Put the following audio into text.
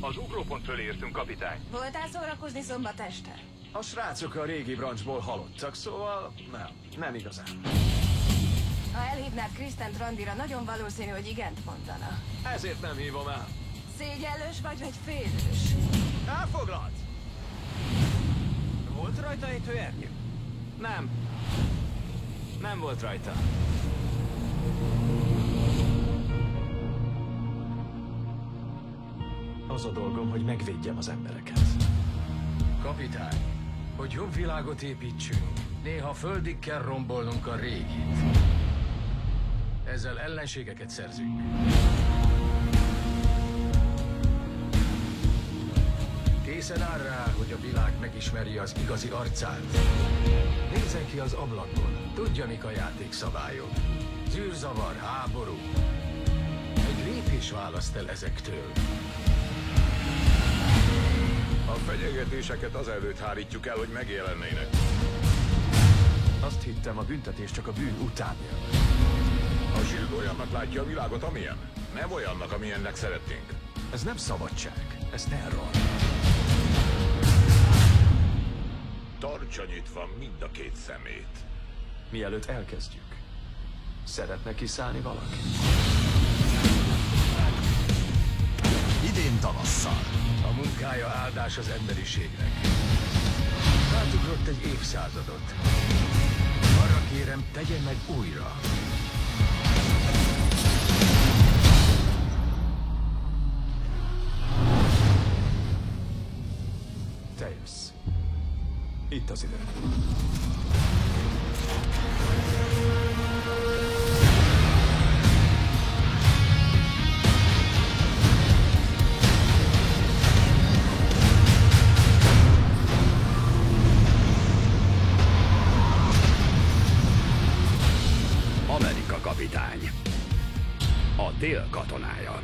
Az ugrópont fölé értünk, kapitány. Voltál szórakozni szombat este? A srácok a régi branchból halottak, szóval nem igazán. Ha elhívnád Kristent randira, nagyon valószínű, hogy igent mondana. Ezért nem hívom el. Szégyellős vagy félős? Elfoglalt! Volt rajta ejtőernyő? Nem volt rajta. Az a dolgom, hogy megvédjem az embereket. Kapitány, hogy jobb világot építsünk, néha földig kell rombolnunk a régit. Ezzel ellenségeket szerzünk. Készen áll rá, hogy a világ megismerje az igazi arcát. Nézzen ki az ablakon, tudja, mik a játék szabályok. Zűrzavar, háború. Egy lépés választ el ezektől. A fenyegetéseket azelőtt hárítjuk el, hogy megjelennének. Azt hittem, a büntetés csak a bűn után jön. A Shield olyannak látja a világot, amilyen. Nem olyannak, amilyennek szeretnénk. Ez nem szabadság, ez terror. Tartsa nyitva mind a két szemét. Mielőtt elkezdjük, szeretne kiszállni valaki? Idén tavasszal. A munkája áldás az emberiségnek. Átugrott egy évszázadot. Arra kérem, tegye meg újra. Te jössz. Itt az idő. Amerika kapitány. A tél katonája.